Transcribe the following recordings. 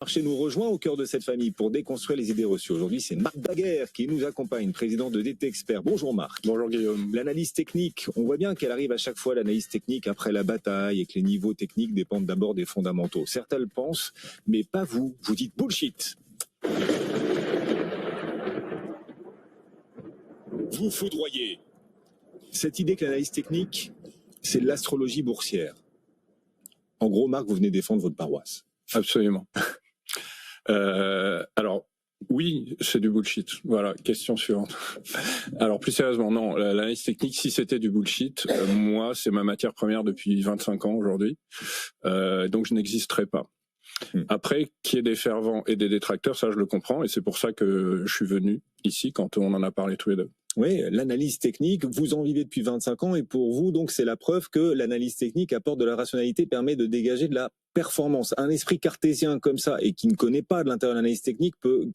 Marché nous rejoint au cœur de cette famille pour déconstruire les idées reçues. Aujourd'hui, c'est Marc Daguerre qui nous accompagne, président de DT Expert. Bonjour Marc. Bonjour Guillaume. L'analyse technique, on voit bien qu'elle arrive à chaque fois, l'analyse technique, après la bataille et que les niveaux techniques dépendent d'abord des fondamentaux. Certains le pensent, mais pas vous. Vous dites bullshit. Vous foudroyez. Cette idée que l'analyse technique, c'est de l'astrologie boursière. En gros, Marc, vous venez défendre votre paroisse. Absolument. Alors, oui, c'est du bullshit. Voilà, question suivante. Alors, plus sérieusement, non, l'analyse technique, si c'était du bullshit, moi, c'est ma matière première depuis 25 ans aujourd'hui. Donc, je n'existerais pas. Après, qu'il y ait des fervents et des détracteurs, ça, je le comprends. Et c'est pour ça que je suis venu ici quand on en a parlé tous les deux. Oui, l'analyse technique, vous en vivez depuis 25 ans et pour vous, donc, c'est la preuve que l'analyse technique apporte de la rationalité, permet de dégager de la performance. Un esprit cartésien comme ça et qui ne connaît pas de l'intérieur de l'analyse technique peut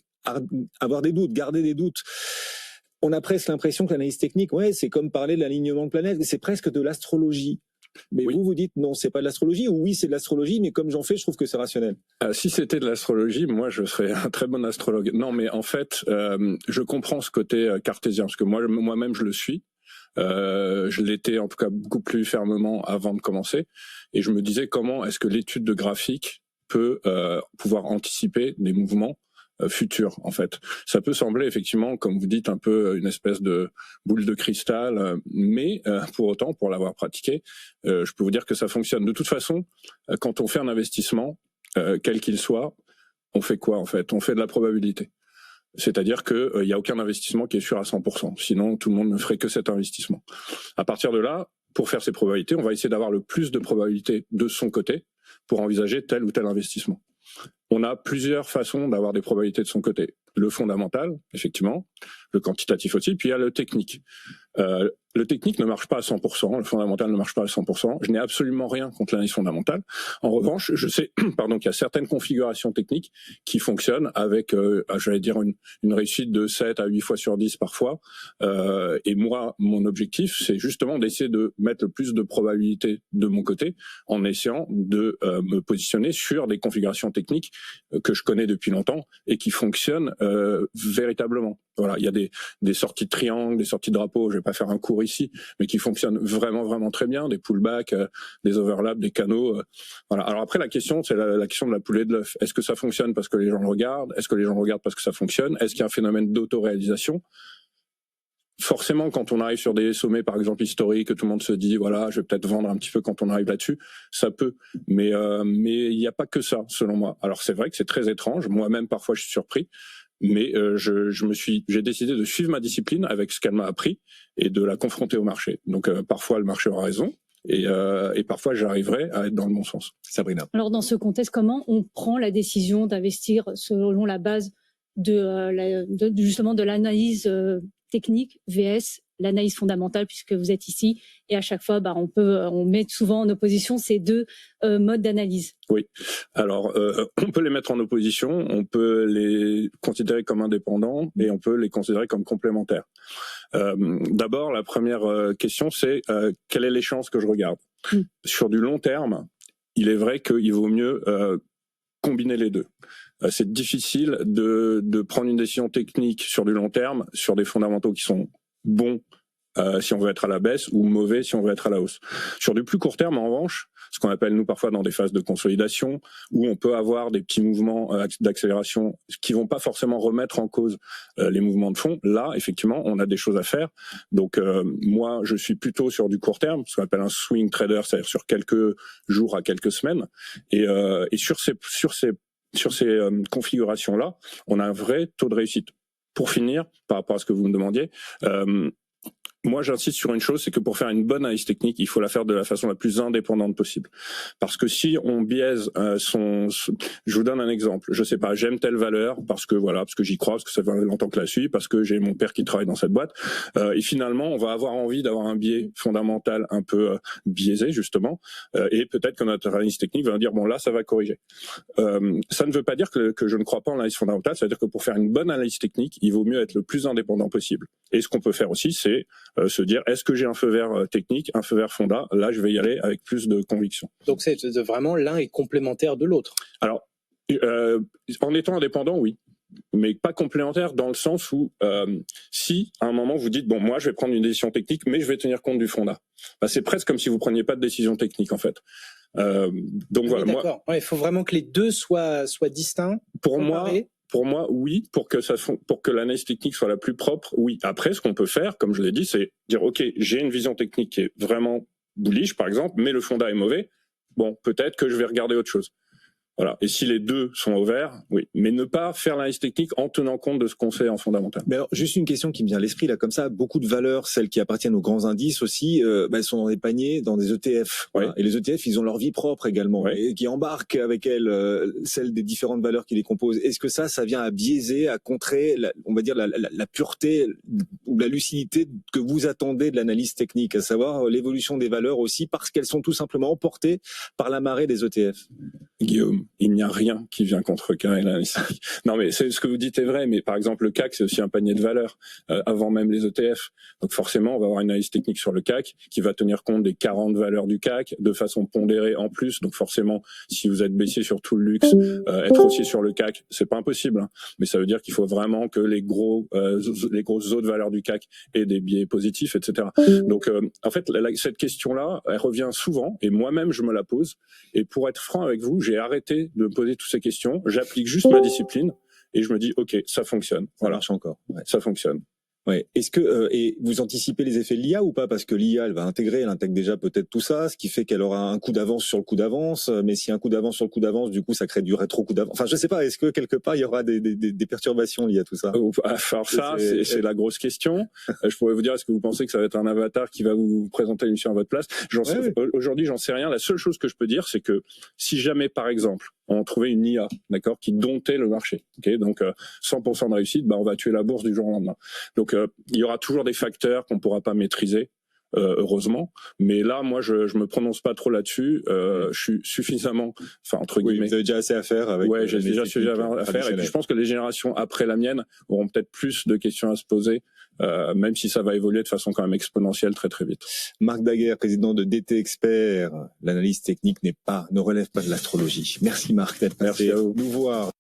avoir des doutes, garder des doutes. On a presque l'impression que l'analyse technique, ouais, c'est comme parler de l'alignement de planètes, c'est presque de l'astrologie. Mais oui. Vous dites non, c'est pas de l'astrologie, ou oui, c'est de l'astrologie, mais comme j'en fais, je trouve que c'est rationnel. Si c'était de l'astrologie, moi, je serais un très bon astrologue. Non, mais en fait, je comprends ce côté cartésien, parce que moi-même, je le suis. Je l'étais en tout cas beaucoup plus fermement avant de commencer. Et je me disais comment est-ce que l'étude de graphique peut pouvoir anticiper des mouvements futur en fait. Ça peut sembler effectivement, comme vous dites, un peu une espèce de boule de cristal, mais pour autant, pour l'avoir pratiqué, je peux vous dire que ça fonctionne. De toute façon, quand on fait un investissement, quel qu'il soit, on fait quoi en fait? On fait de la probabilité. C'est-à-dire que il y a aucun investissement qui est sûr à 100%. Sinon, tout le monde ne ferait que cet investissement. À partir de là, pour faire ces probabilités, on va essayer d'avoir le plus de probabilités de son côté pour envisager tel ou tel investissement. On a plusieurs façons d'avoir des probabilités de son côté. Le fondamental, effectivement, le quantitatif aussi, puis il y a le technique. Le technique ne marche pas à 100%, le fondamental ne marche pas à 100%. Je n'ai absolument rien contre l'analyse fondamentale. En revanche, je sais qu'il y a certaines configurations techniques qui fonctionnent avec, j'allais dire, une réussite de 7 à 8 fois sur 10 parfois. Et moi, mon objectif, c'est justement d'essayer de mettre le plus de probabilité de mon côté en essayant de me positionner sur des configurations techniques que je connais depuis longtemps et qui fonctionnent véritablement. Voilà, il y a des sorties de triangle, des sorties de drapeau, je vais pas faire un cours ici, mais qui fonctionnent vraiment très bien, des pullbacks, des overlaps, des canaux. Voilà. Alors après, la question, c'est la question de la poule et de l'œuf. Est-ce que ça fonctionne parce que les gens le regardent? Est-ce que les gens le regardent parce que ça fonctionne? Est-ce qu'il y a un phénomène d'autoréalisation? Forcément, quand on arrive sur des sommets, par exemple historiques, que tout le monde se dit, voilà, je vais peut-être vendre un petit peu quand on arrive là-dessus, ça peut. Mais il n'y a pas que ça, selon moi. Alors c'est vrai que c'est très étrange. Moi-même, parfois, je suis surpris. Mais j'ai décidé de suivre ma discipline avec ce qu'elle m'a appris et de la confronter au marché. Donc parfois le marché aura raison et parfois j'arriverai à être dans le bon sens. Sabrina. Alors dans ce contexte, comment on prend la décision d'investir selon la base justement de l'analyse technique vs l'analyse fondamentale, puisque vous êtes ici et à chaque fois on met souvent en opposition ces deux modes d'analyse. Oui, alors on peut les mettre en opposition, on peut les considérer comme indépendants et on peut les considérer comme complémentaires. D'abord, la première question, c'est quelle est l'échéance que je regarde? Sur du long terme, il est vrai qu'il vaut mieux combiner les deux. C'est difficile de prendre une décision technique sur du long terme, sur des fondamentaux qui sont bons si on veut être à la baisse ou mauvais si on veut être à la hausse. Sur du plus court terme, en revanche, ce qu'on appelle nous parfois dans des phases de consolidation, où on peut avoir des petits mouvements d'accélération qui vont pas forcément remettre en cause les mouvements de fond, là, effectivement, on a des choses à faire. Donc moi, je suis plutôt sur du court terme, ce qu'on appelle un swing trader, c'est-à-dire sur quelques jours à quelques semaines. Et sur ces configurations-là, on a un vrai taux de réussite. Pour finir, par rapport à ce que vous me demandiez, moi, j'insiste sur une chose, c'est que pour faire une bonne analyse technique, il faut la faire de la façon la plus indépendante possible. Parce que si on biaise je vous donne un exemple. Je sais pas, j'aime telle valeur parce que j'y crois, parce que ça fait longtemps que je la suis, parce que j'ai mon père qui travaille dans cette boîte. Et finalement, on va avoir envie d'avoir un biais fondamental un peu biaisé, justement. Et peut-être que notre analyse technique va dire, bon, là, ça va corriger. Ça ne veut pas dire que je ne crois pas en l'analyse fondamentale. C'est-à-dire que pour faire une bonne analyse technique, il vaut mieux être le plus indépendant possible. Et ce qu'on peut faire aussi, c'est se dire, est-ce que j'ai un feu vert technique, un feu vert fonda? Là, je vais y aller avec plus de conviction. Donc c'est vraiment l'un est complémentaire de l'autre. Alors, En étant indépendant, oui. Mais pas complémentaire dans le sens où si à un moment vous dites bon moi je vais prendre une décision technique mais je vais tenir compte du fondat, c'est presque comme si vous preniez pas de décision technique en fait. Donc voilà, d'accord. Il faut vraiment que les deux soient distincts. Pour moi, oui, pour que l'analyse technique soit la plus propre, oui. Après, ce qu'on peut faire, comme je l'ai dit, c'est dire ok, j'ai une vision technique qui est vraiment bullish par exemple, mais le fondat est mauvais. Bon, peut-être que je vais regarder autre chose. Voilà. Et si les deux sont au vert, oui. Mais ne pas faire l'analyse technique en tenant compte de ce qu'on sait en fondamental. Mais alors, juste une question qui me vient à l'esprit, là, comme ça. Beaucoup de valeurs, celles qui appartiennent aux grands indices aussi, elles sont dans des paniers, dans des ETF. Voilà. Oui. Et les ETF, ils ont leur vie propre également. Oui. Et qui embarquent avec elles, celles des différentes valeurs qui les composent. Est-ce que ça vient à biaiser, à contrer, on va dire, la pureté ou la lucidité que vous attendez de l'analyse technique, à savoir l'évolution des valeurs aussi, parce qu'elles sont tout simplement emportées par la marée des ETF? Guillaume, il n'y a rien qui vient contrecarrer l'analyse technique. Non, mais ce que vous dites est vrai, mais par exemple, le CAC, c'est aussi un panier de valeurs, avant même les ETF. Donc forcément, on va avoir une analyse technique sur le CAC qui va tenir compte des 40 valeurs du CAC de façon pondérée en plus. Donc forcément, si vous êtes baissier sur tout le luxe, être aussi sur le CAC, c'est pas impossible, hein. Mais ça veut dire qu'il faut vraiment que les grosses autres valeurs du CAC aient des biais positifs, etc. Donc en fait, cette question-là, elle revient souvent, et moi-même, je me la pose. Et pour être franc avec vous, j'ai arrêté de me poser toutes ces questions. J'applique juste ma discipline et je me dis, ok, ça fonctionne. Voilà, marche encore. Ouais. Ça fonctionne. Ouais. Est-ce que et vous anticipez les effets de l'IA ou pas? Parce que l'IA, elle intègre déjà peut-être tout ça, ce qui fait qu'elle aura un coup d'avance sur le coup d'avance. Mais si un coup d'avance sur le coup d'avance, du coup, ça crée du rétro coup d'avance. Enfin, je sais pas. Est-ce que quelque part il y aura des perturbations liées à tout ça? Alors ça, c'est la grosse question. Je pourrais vous dire, est-ce que vous pensez que ça va être un avatar qui va vous présenter l'émission à votre place? Aujourd'hui, j'en sais rien. La seule chose que je peux dire, c'est que si jamais, par exemple, on trouvait une IA, d'accord, qui domptait le marché, ok, donc 100% de réussite, on va tuer la bourse du jour au lendemain. Donc il y aura toujours des facteurs qu'on pourra pas maîtriser, heureusement. Mais là, moi, je me prononce pas trop là-dessus. Je suis suffisamment, entre guillemets. Oui, vous avez déjà assez à faire avec. Ouais, j'ai déjà suffisamment à faire. Et puis je pense que les générations après la mienne auront peut-être plus de questions à se poser, même si ça va évoluer de façon quand même exponentielle très très vite. Marc Daguerre, président de DT Expert. L'analyse technique ne relève pas de l'astrologie. Merci Marc d'être passé nous voir.